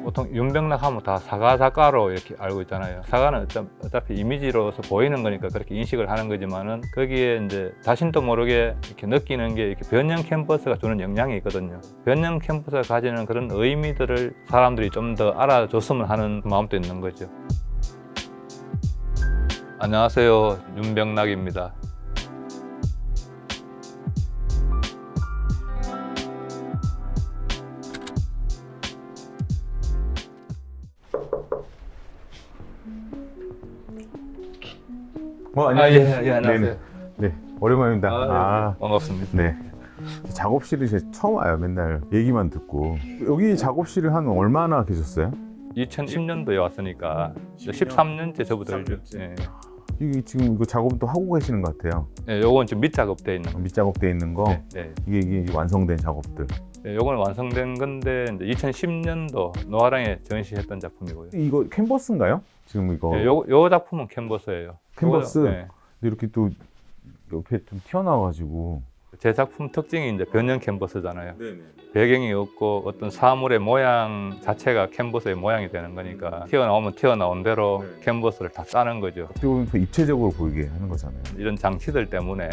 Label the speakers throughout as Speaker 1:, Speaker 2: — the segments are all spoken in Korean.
Speaker 1: 보통 윤병락 하면 다 사과 작가로 이렇게 알고 있잖아요. 사과는 어차피 이미지로서 보이는 거니까 그렇게 인식을 하는 거지만은 거기에 이제 자신도 모르게 이렇게 느끼는 게 이렇게 변형 캠퍼스가 주는 영향이 있거든요. 변형 캠퍼스가 가지는 그런 의미들을 사람들이 좀 더 알아줬으면 하는 마음도 있는 거죠. 안녕하세요, 윤병락입니다.
Speaker 2: 안녕하세요.
Speaker 1: 예, 안녕하세요.
Speaker 2: 네, 오랜만입니다.
Speaker 1: 반갑습니다.
Speaker 2: 네. 작업실에 제가 처음 와요. 맨날 얘기만 듣고. 여기 작업실을 한 얼마나 계셨어요?
Speaker 1: 2010년도에 왔으니까 13년째 저부터 알죠. 예.
Speaker 2: 이게 지금 이거 작업도 하고 계시는 것 같아요.
Speaker 1: 예, 요건 지금 밑작업돼 있는 거.
Speaker 2: 밑작업돼 있는 거.
Speaker 1: 네.
Speaker 2: 이게 완성된 작업들.
Speaker 1: 예, 요거는 완성된 건데 이제 2010년도 노아랑에 전시했던 작품이고요.
Speaker 2: 이거 캔버스인가요? 지금 이거
Speaker 1: 예, 요 작품은 캔버스예요.
Speaker 2: 캔버스.
Speaker 1: 예.
Speaker 2: 근데 이렇게 또 옆에 좀 튀어나와가지고.
Speaker 1: 제 작품 특징이 이제 변형 캔버스잖아요. 배경이 없고 어떤 사물의 모양 자체가 캔버스의 모양이 되는 거니까 튀어나오면 튀어나온 대로 캔버스를 다 짜는 거죠.
Speaker 2: 어떻게 보면 더 입체적으로 보이게 하는 거잖아요.
Speaker 1: 이런 장치들 때문에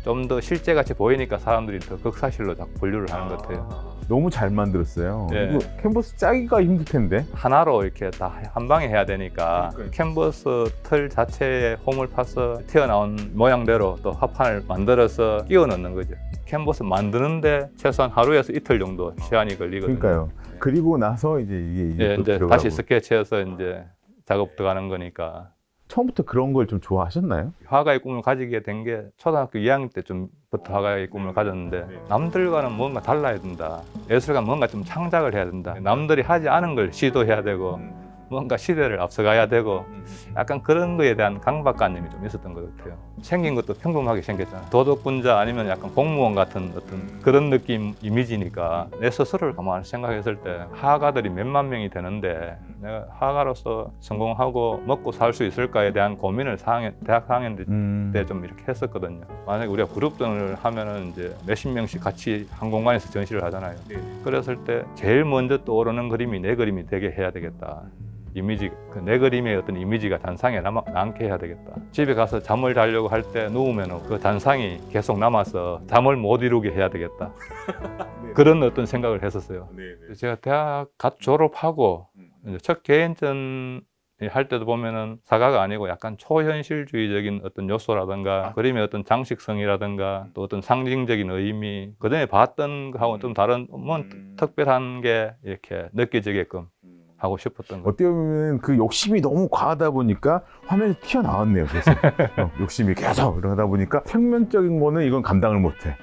Speaker 1: 좀 더 실제같이 보이니까 사람들이 더 극사실로 자꾸 분류를 하는 것 같아요.
Speaker 2: 너무 잘 만들었어요.
Speaker 1: 네.
Speaker 2: 이거 캔버스 짜기가 힘들 텐데.
Speaker 1: 하나로 이렇게 다 한 방에 해야 되니까 캔버스 틀 자체에 홈을 파서 튀어나온 모양대로 또 합판을 만들어서 끼워 넣는 거죠. 캔버스 만드는데 최소한 하루에서 이틀 정도 시간이 걸리거든요.
Speaker 2: 그러니까요. 그리고 나서 이제 이게
Speaker 1: 예,
Speaker 2: 또
Speaker 1: 이제
Speaker 2: 들어가고.
Speaker 1: 다시 스케치해서 이제 작업 들어가는 거니까.
Speaker 2: 처음부터 그런 걸 좀 좋아하셨나요?
Speaker 1: 화가의 꿈을 가지게 된 게 초등학교 2학년 때쯤부터 화가의 꿈을 가졌는데 남들과는 뭔가 달라야 된다. 예술가 뭔가 좀 창작을 해야 된다. 남들이 하지 않은 걸 시도해야 되고 뭔가 시대를 앞서가야 되고 약간 그런 거에 대한 강박관념이 좀 있었던 것 같아요. 생긴 것도 평범하게 생겼잖아요. 도덕군자 아니면 약간 공무원 같은 어떤 그런 느낌 이미지니까 내 스스로를 가만히 생각했을 때 화가들이 몇만 명이 되는데 내가 화가로서 성공하고 먹고 살 수 있을까에 대한 고민을 대학 4학년 때 좀 이렇게 했었거든요. 만약에 우리가 그룹 등을 하면은 이제 몇십 명씩 같이 한 공간에서 전시를 하잖아요. 그랬을 때 제일 먼저 떠오르는 그림이 내 그림이 되게 해야 되겠다. 이미지, 내 그림의 어떤 이미지가 단상에 남게 해야 되겠다. 집에 가서 잠을 자려고 할 때 누우면 그 단상이 계속 남아서 잠을 못 이루게 해야 되겠다. 그런 어떤 생각을 했었어요. 제가 대학 갓 졸업하고 이제 첫 개인전 할 때도 보면은 사과가 아니고 약간 초현실주의적인 어떤 요소라든가 그림의 어떤 장식성이라든가 또 어떤 상징적인 의미 그전에 봤던 거하고는 좀 다른 뭐 특별한 게 이렇게 느껴지게끔 하고 싶었던 거.
Speaker 2: 어떻게 보면 그 욕심이 너무 과하다 보니까 화면에 튀어나왔네요. 그래서 욕심이 계속 이러다 보니까 평면적인 거는 이건 감당을 못해.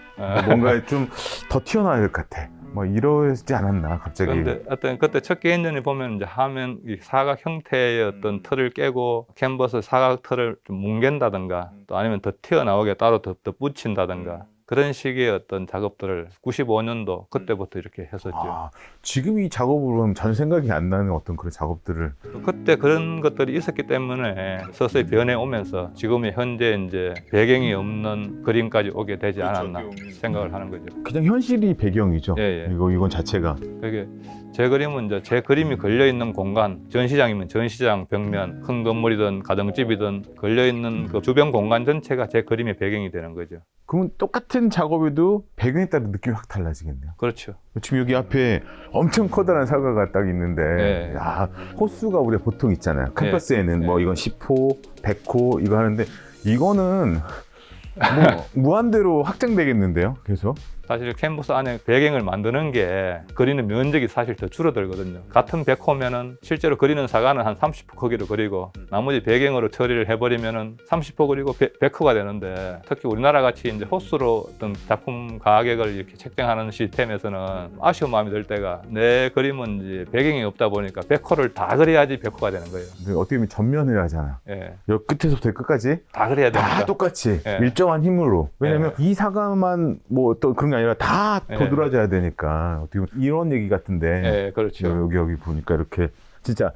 Speaker 2: 뭔가 좀 더 튀어나와야 될 것 같아. 뭐 이러지 않았나 갑자기.
Speaker 1: 그런데 어떤 그때 첫 개인전에 보면 이제 화면 이 사각 형태의 어떤 틀을 깨고 캔버스 사각 틀을 좀 뭉갠다든가 또 아니면 더 튀어나오게 따로 더 붙인다든가 그런 식의 어떤 작업들을 95년도 그때부터 이렇게 했었죠.
Speaker 2: 지금 이 작업을 보면 전혀 생각이 안 나는 어떤 그런 작업들을.
Speaker 1: 그때 그런 것들이 있었기 때문에 서서히 변해 오면서 지금의 현재 이제 배경이 없는 그림까지 오게 되지 않았나 생각을 하는 거죠.
Speaker 2: 그냥 현실이 배경이죠.
Speaker 1: 예.
Speaker 2: 이건 자체가.
Speaker 1: 그게 제 그림은 이제 제 그림이 걸려 있는 공간, 전시장이면 전시장 벽면, 큰 건물이든 가정집이든 걸려 있는 그 주변 공간 전체가 제 그림의 배경이 되는 거죠.
Speaker 2: 그러면 똑같은 작업에도 배경에 따라 느낌이 확 달라지겠네요.
Speaker 1: 그렇죠.
Speaker 2: 지금 여기 앞에 엄청 커다란 사과가 딱 있는데,
Speaker 1: 네.
Speaker 2: 야, 호수가 우리가 보통 있잖아요. 캠퍼스에는
Speaker 1: 네.
Speaker 2: 뭐 이건 10호, 100호 이거 하는데 이거는 뭐 무한대로 확장되겠는데요, 계속.
Speaker 1: 사실 캔버스 안에 배경을 만드는 게 그리는 면적이 사실 더 줄어들거든요. 같은 100호면은 실제로 그리는 사과는 한 30호 크기로 그리고 나머지 배경으로 처리를 해버리면은 30호 그리고 100호가 되는데 특히 우리나라 같이 이제 호수로 어떤 작품 가격을 이렇게 책정하는 시스템에서는 아쉬운 마음이 들 때가 내 그림은 이제 배경이 없다 보니까 100호를 다 그려야지 100호가 되는 거예요.
Speaker 2: 근데 어떻게 보면 전면을 하잖아요.
Speaker 1: 예.
Speaker 2: 여기 끝에서부터 끝까지
Speaker 1: 다 그려야 되니까.
Speaker 2: 다 똑같이
Speaker 1: 예.
Speaker 2: 일정한 힘으로. 왜냐면 이 사과만 뭐 또 그런 게 아니라 다 도드라져야 되니까 어떻게 보면 이런 얘기 같은데.
Speaker 1: 예, 그렇죠.
Speaker 2: 여기 보니까 이렇게 진짜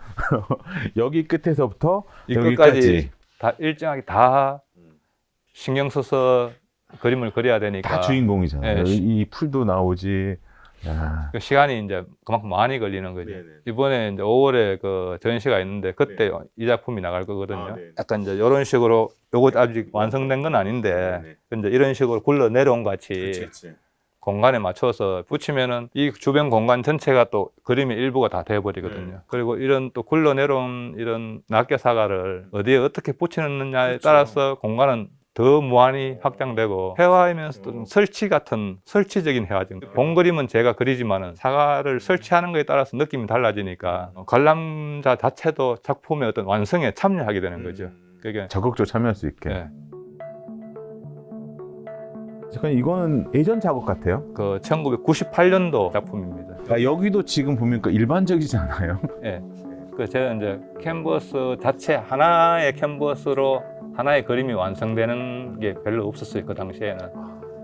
Speaker 2: 여기 끝에서부터
Speaker 1: 이
Speaker 2: 여기까지
Speaker 1: 끝까지 다 일정하게 다 신경 써서 그림을 그려야 되니까
Speaker 2: 다 주인공이잖아요.
Speaker 1: 예,
Speaker 2: 이 풀도 나오지, 야.
Speaker 1: 그 시간이 이제 그만큼 많이 걸리는 거죠.
Speaker 3: 네네.
Speaker 1: 이번에 이제 5월에 그 전시가 있는데 그때 이 작품이 나갈 거거든요.
Speaker 3: 아, 네.
Speaker 1: 약간 이제 이런 식으로 요거 아직 완성된 건 아닌데
Speaker 3: 네네.
Speaker 1: 이제 이런 식으로 굴러 내려온 것 같이
Speaker 3: 그치.
Speaker 1: 공간에 맞춰서 붙이면은 이 주변 공간 전체가 또 그림의 일부가 다 돼버리거든요. 그리고 이런 또 굴러 내려온 이런 낱개 사과를 어디에 어떻게 붙이느냐에
Speaker 3: 그렇죠.
Speaker 1: 따라서 공간은 더 무한히 확장되고 회화이면서도 좀 설치적인 회화죠. 본 그림은 제가 그리지만은 사과를 설치하는 거에 따라서 느낌이 달라지니까 관람자 자체도 작품의 어떤 완성에 참여하게 되는 거죠. 그게
Speaker 2: 적극적으로 참여할 수 있게.
Speaker 1: 예,
Speaker 2: 잠깐 이거는 예전 작업 같아요.
Speaker 1: 그 1998년도 작품입니다.
Speaker 2: 아, 여기도 지금 보니까 일반적이지 않아요?
Speaker 1: 예. 그 제가 이제 캔버스 자체 하나의 캔버스로 하나의 그림이 완성되는 게 별로 없었어요. 그 당시에는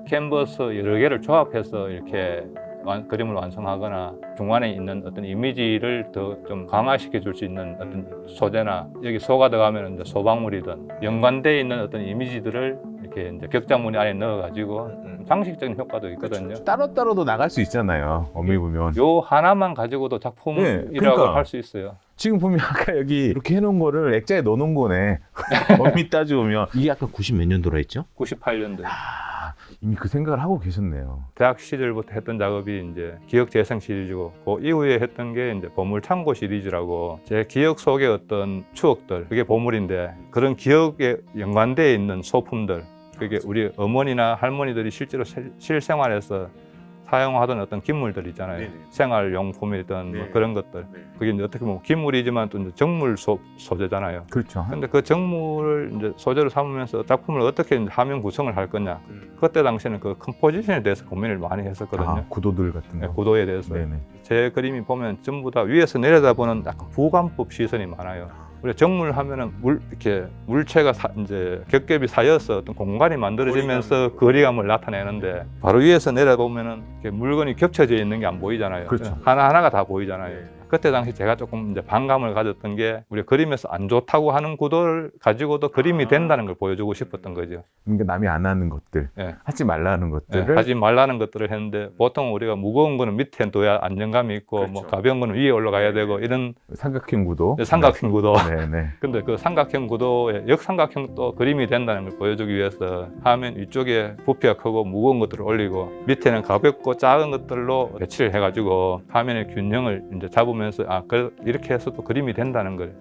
Speaker 1: 캔버스 여러 개를 조합해서 이렇게 그림을 완성하거나 중간에 있는 어떤 이미지를 더 좀 강화시켜 줄 수 있는 어떤 소재나 여기 소가 들어가면 이제 소박물이든 연관되어 있는 어떤 이미지들을 이렇게 이제 격자무늬 안에 넣어가지고 장식적인 효과도 있거든요.
Speaker 2: 따로따로도 나갈 수 있잖아요. 어미 보면.
Speaker 1: 요 하나만 가지고도 작품이라고
Speaker 2: 그러니까.
Speaker 1: 할 수 있어요.
Speaker 2: 지금 보면 아까 여기 이렇게 해놓은 거를 액자에 넣어놓은 거네. 어미 따지보면.
Speaker 3: 이게 아까 90 몇 년도라 했죠?
Speaker 1: 98년도에.
Speaker 2: 아, 이미 그 생각을 하고 계셨네요.
Speaker 1: 대학 시절부터 했던 작업이 이제 기억 재생 시리즈고 그 이후에 했던 게 이제 보물 창고 시리즈라고 제 기억 속의 어떤 추억들 그게 보물인데 그런 기억에 연관되어 있는 소품들 그게 우리 어머니나 할머니들이 실제로 실생활에서 사용하던 어떤 기물들 있잖아요.
Speaker 3: 네네.
Speaker 1: 생활용품이든 뭐
Speaker 3: 네.
Speaker 1: 그런 것들
Speaker 3: 네.
Speaker 1: 그게 이제 어떻게 보면 기물이지만 또 이제 정물 소재잖아요.
Speaker 2: 그렇죠.
Speaker 1: 근데 그 정물을 이제 소재로 삼으면서 작품을 어떻게 이제 화면 구성을 할 거냐. 그때 당시에는 그 컴포지션에 대해서 고민을 많이 했었거든요.
Speaker 2: 아, 구도들 같은
Speaker 1: 네,
Speaker 2: 거.
Speaker 1: 구도에 대해서.
Speaker 2: 네네.
Speaker 1: 제 그림이 보면 전부 다 위에서 내려다보는 약간 부관법 시선이 많아요. 우리가 정물 하면은 이렇게 물체가 이제 겹겹이 쌓여서 어떤 공간이 만들어지면서 거리감을 나타내는데 바로 위에서 내려보면은 이렇게 물건이 겹쳐져 있는 게 안 보이잖아요.
Speaker 2: 그렇죠.
Speaker 1: 하나하나가 다 보이잖아요.
Speaker 3: 네.
Speaker 1: 그때 당시 제가 조금 이제 반감을 가졌던 게 우리가 그림에서 안 좋다고 하는 구도를 가지고도 그림이 된다는 걸 보여주고 싶었던 거죠.
Speaker 2: 그러니까 남이 안 하는 것들,
Speaker 1: 예.
Speaker 2: 하지 말라는
Speaker 1: 예,
Speaker 2: 것들을
Speaker 1: 하지 말라는 것들을 했는데 보통 우리가 무거운 거는 밑에 둬야 안정감이 있고
Speaker 3: 그렇죠.
Speaker 1: 뭐 가벼운 거는 위에 올라가야 되고 이런
Speaker 2: 삼각형 구도.
Speaker 1: 삼각형 구도.
Speaker 2: 네네.
Speaker 1: 근데 그 삼각형 구도에 역삼각형 또 그림이 된다는 걸 보여주기 위해서 화면 위쪽에 부피가 크고 무거운 것들을 올리고 밑에는 가볍고 작은 것들로 배치를 해가지고 화면의 균형을 이제 잡으면서 이렇게 해서 또 그림이 된다는 걸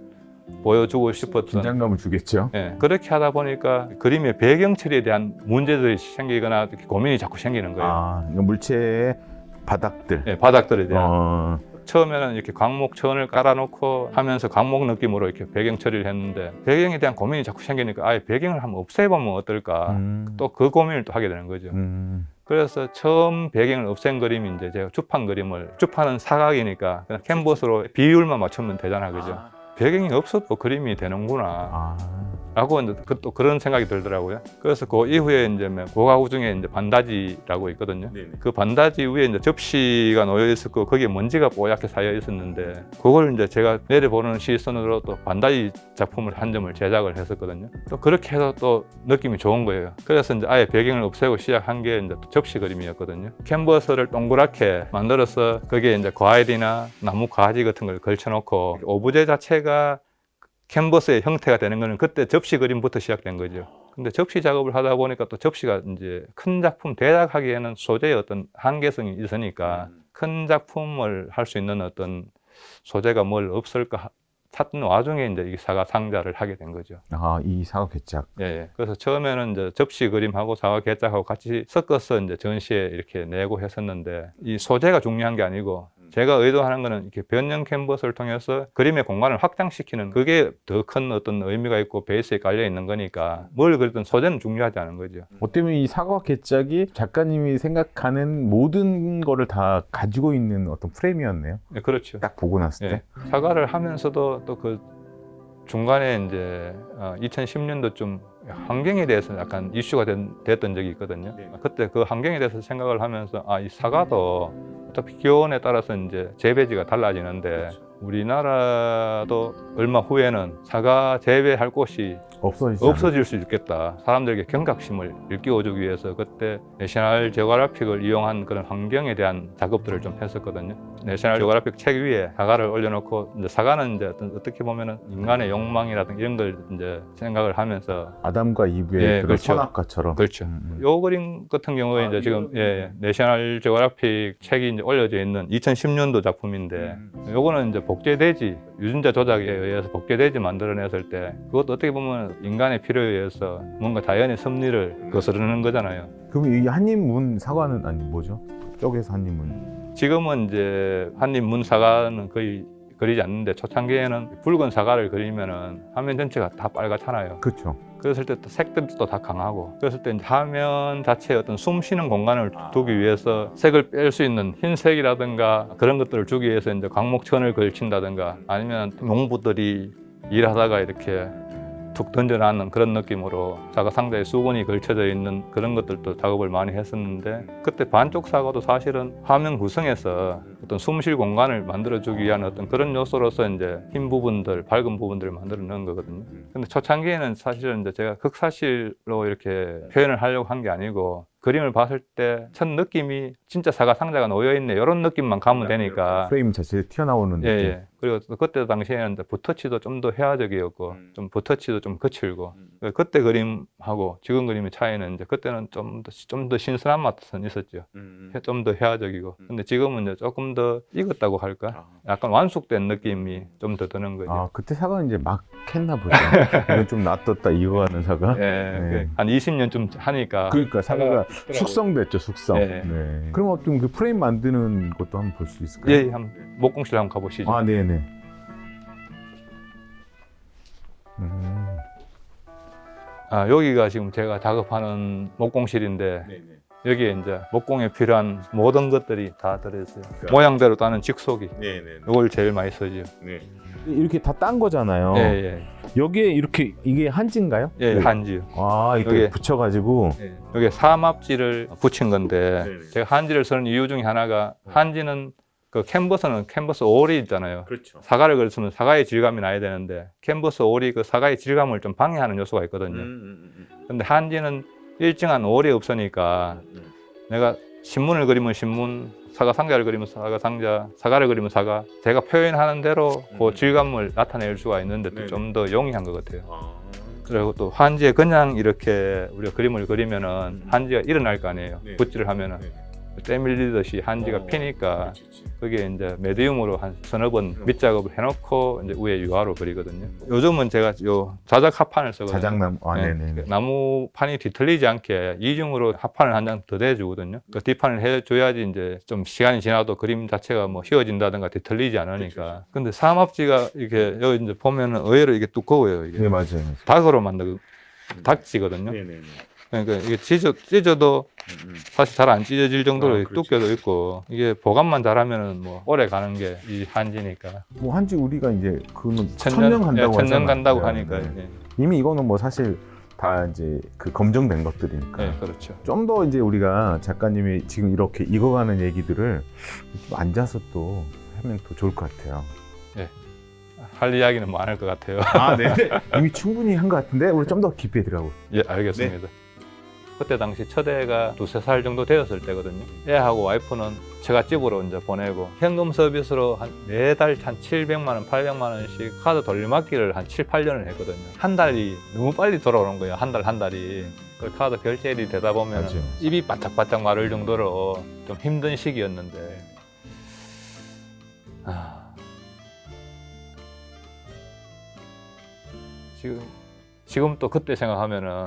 Speaker 1: 보여주고 싶었던.
Speaker 2: 긴장감을 주겠죠.
Speaker 1: 예, 그렇게 하다 보니까 그림의 배경 처리에 대한 문제들이 생기거나 이렇게 고민이 자꾸 생기는 거예요.
Speaker 2: 아, 그러니까 물체의 바닥들.
Speaker 1: 예, 바닥들에 대한.
Speaker 2: 어,
Speaker 1: 처음에는 이렇게 광목 천을 깔아놓고 하면서 광목 느낌으로 이렇게 배경 처리를 했는데 배경에 대한 고민이 자꾸 생기니까 아예 배경을 한번 없애보면 어떨까. 또 그 고민을 또 하게 되는 거죠. 그래서 처음 배경을 없앤 그림이 이제 제가 주판 그림을 주판은 사각이니까 그냥 캔버스로 비율만 맞추면 되잖아, 그죠? 배경이 없어도 그림이 되는구나.
Speaker 2: 아,
Speaker 1: 라고 이제 또 그런 생각이 들더라고요. 그래서 그 이후에 이제 고가구 중에 이제 반다지라고 있거든요.
Speaker 3: 네네.
Speaker 1: 그 반다지 위에 이제 접시가 놓여 있었고 거기에 먼지가 뽀얗게 쌓여 있었는데 그걸 이제 제가 내려보는 시선으로 또 반다지 작품을 한 점을 제작을 했었거든요. 또 그렇게 해서 또 느낌이 좋은 거예요. 그래서 이제 아예 배경을 없애고 시작한 게 이제 또 접시 그림이었거든요. 캔버스를 동그랗게 만들어서 거기에 이제 과일이나 나무 가지 같은 걸 걸쳐놓고 오브제 자체가 캔버스의 형태가 되는 거는 그때 접시 그림부터 시작된 거죠. 근데 접시 작업을 하다 보니까 또 접시가 이제 큰 작품 대작하기에는 소재의 어떤 한계성이 있으니까 큰 작품을 할 수 있는 어떤 소재가 뭘 없을까 찾는 와중에 이제 이 사과 상자를 하게 된 거죠.
Speaker 2: 아, 이 사과 개짝.
Speaker 1: 예, 예. 그래서 처음에는 이제 접시 그림하고 사과 개짝하고 같이 섞어서 이제 전시에 이렇게 내고 했었는데 이 소재가 중요한 게 아니고 제가 의도하는 거는 이렇게 변형 캔버스를 통해서 그림의 공간을 확장시키는 그게 더 큰 어떤 의미가 있고 베이스에 깔려 있는 거니까 뭘 그리든 소재는 중요하지 않은 거죠.
Speaker 2: 어쩌면 이 사과 개짝이 작가님이 생각하는 모든 거를 다 가지고 있는 어떤 프레임이었네요.
Speaker 1: 예, 그렇죠.
Speaker 2: 딱 보고 났을 때.
Speaker 1: 예. 사과를 하면서도 또 그 중간에 이제 2010년도쯤 환경에 대해서 약간 이슈가 됐던 적이 있거든요.
Speaker 3: 네.
Speaker 1: 그때 그 환경에 대해서 생각을 하면서 이 사과도 어차피 기온에 따라서 이제 재배지가 달라지는데 우리나라도 얼마 후에는 사과 재배할 곳이 없어질 수 있겠다. 사람들에게 경각심을 일깨워주기 위해서 그때 내셔널 지오그래픽을 이용한 그런 환경에 대한 작업들을 좀 했었거든요. 내셔널 지오그래픽 책 위에 사과를 올려놓고 이제 사과는 이제 어떻게 보면은 인간의 욕망이라든가 이런 걸 이제 생각을 하면서
Speaker 2: 아담과 이브의
Speaker 1: 예,
Speaker 2: 그런
Speaker 1: 그렇죠.
Speaker 2: 선악과처럼.
Speaker 1: 그렇죠. 요 그림 같은 경우에 이제 지금 내셔널 지오그래픽 책이 이제 올려져 있는 2010년도 작품인데 요거는 이제 복제돼지 유전자 조작에 의해서 복제돼지 만들어냈을 때 그것도 어떻게 보면 인간의 필요에 의해서 뭔가 자연의 섭리를 거스르는 거잖아요.
Speaker 2: 그럼 이 한입문 사과는 아니 뭐죠? 쪽에서 한입문.
Speaker 1: 지금은 이제 한입문 사과는 거의 그리지 않는데 초창기에는 붉은 사과를 그리면은 화면 전체가 다 빨갛잖아요.
Speaker 2: 그렇죠.
Speaker 1: 그랬을 때 또 색들도 다 강하고 그랬을 때 이제 화면 자체에 어떤 숨 쉬는 공간을 두기 위해서 색을 뺄 수 있는 흰색이라든가 그런 것들을 주기 위해서 이제 광목천을 걸친다든가 아니면 농부들이 일하다가 이렇게 툭 던져놨는 그런 느낌으로 사과 상자에 수건이 걸쳐져 있는 그런 것들도 작업을 많이 했었는데 그때 반쪽 사과도 사실은 화면 구성에서 어떤 숨쉴 공간을 만들어주기 위한 어떤 그런 요소로서 이제 흰 부분들, 밝은 부분들을 만들어 놓은 거거든요. 근데 초창기에는 사실은 이제 제가 극사실로 이렇게 표현을 하려고 한 게 아니고 그림을 봤을 때 첫 느낌이 진짜 사과 상자가 놓여있네 이런 느낌만 가면 되니까
Speaker 2: 프레임 자체에 튀어나오는 느낌.
Speaker 1: 예. 그리고 또 그때 당시에는 이제 붓터치도 좀 더 회화적이었고 좀 붓터치도 좀 거칠고 그때 그림하고 지금 그림의 차이는 이제 그때는 좀 더 신선한 맛은 있었죠. 좀 더 회화적이고 근데 지금은 이제 조금 더 익었다고 할까? 약간 완숙된 느낌이 좀 더 드는 거죠.
Speaker 2: 아 그때 사과는 이제 막 했나 보죠. 이건 좀 놔뒀다 익어가는 사과.
Speaker 1: 예,
Speaker 2: 네.
Speaker 1: 한 20년쯤 하니까
Speaker 2: 그러니까 사과가 숙성됐죠, 숙성.
Speaker 1: 네.
Speaker 2: 네. 그럼 어떤 그 프레임 만드는 것도 한번 볼 수 있을까요?
Speaker 1: 예, 한번 목공실 한번 가보시죠.
Speaker 2: 아, 네네.
Speaker 1: 여기가 지금 제가 작업하는 목공실인데 여기에 이제 목공에 필요한 모든 것들이 다 들어있어요. 모양대로 따는 직소기. 이걸 제일 많이 쓰죠.
Speaker 2: 이렇게 다 딴 거잖아요.
Speaker 1: 예, 예.
Speaker 2: 여기에 이렇게 이게 한지인가요?
Speaker 1: 예,
Speaker 2: 네.
Speaker 1: 한지요.
Speaker 2: 아, 이렇게
Speaker 1: 여기-
Speaker 2: 붙여가지고.
Speaker 1: 여기 삼합지를 붙인 건데 제가 한지를 쓰는 이유 중에 하나가 한지는 그 캔버스는 캔버스 올이 있잖아요.
Speaker 2: 그렇죠.
Speaker 1: 사과를 그렸으면 사과의 질감이 나야 되는데 캔버스 올이 그 사과의 질감을 좀 방해하는 요소가 있거든요. 근데 한지는 일정한 올이 없으니까 내가 신문을 그리면 신문, 사과 상자를 그리면 사과 상자, 사과를 그리면 사과 제가 표현하는 대로 그 질감을 나타낼 수가 있는데 또 좀 더 용이한 것 같아요. 그리고 또 한지에 그냥 이렇게 우리가 그림을 그리면은 한지가 일어날 거 아니에요. 붓질을 하면은 때 밀리듯이 한지가 피니까 그게 이제 메디움으로 한 서너 번 밑작업을 해놓고 이제 위에 유화로 그리거든요. 요즘은 제가 요 자작 합판을 쓰거든요.
Speaker 2: 자작나무. 아,
Speaker 1: 네.
Speaker 2: 네네.
Speaker 1: 나무판이 뒤틀리지 않게 이중으로 합판을 한 장 더 대주거든요. 그 뒷판을 해줘야지 이제 좀 시간이 지나도 그림 자체가 뭐 휘어진다든가 뒤틀리지 않으니까. 근데 삼합지가 이렇게 여기 이제 보면은 의외로 이게 두꺼워요. 이게
Speaker 2: 네, 맞아요.
Speaker 1: 닭으로 만든 닭지거든요. 그러니까 이게 찢어도 사실 잘 안 찢어질 정도로
Speaker 2: 그렇지.
Speaker 1: 두께도 있고 이게 보관만 잘하면은 뭐 오래 가는 게 이 한지니까
Speaker 2: 뭐 한지 우리가 이제 그거는 천년 간다고
Speaker 1: 천년
Speaker 2: 하잖아요.
Speaker 1: 간다고
Speaker 2: 네,
Speaker 1: 하니까
Speaker 2: 네. 이미 이거는 뭐 사실 다 이제 그 검증된 것들이니까.
Speaker 1: 네, 그렇죠.
Speaker 2: 좀 더 이제 우리가 작가님이 지금 이렇게 익어가는 얘기들을 좀 앉아서 또 하면 더 좋을 것 같아요.
Speaker 1: 할 이야기는 많을 것 같아요.
Speaker 2: 아, 네. 이미 충분히 한 것 같은데 우리 좀 더 깊이 들어가고.
Speaker 1: 예, 알겠습니다. 그때 당시 첫 애가 2~3살 정도 되었을 때거든요. 애하고 와이프는 처갓집으로 이제 보내고 현금 서비스로 한 매달 한 700만 원, 800만 원씩 카드 돌려막기를 한 7~8년을 했거든요. 한 달이 너무 빨리 돌아오는 거예요. 한 달이. 그 카드 결제일이 되다 보면
Speaker 2: 맞아요.
Speaker 1: 입이 바짝바짝 마를 정도로 좀 힘든 시기였는데 지금 또 그때 생각하면은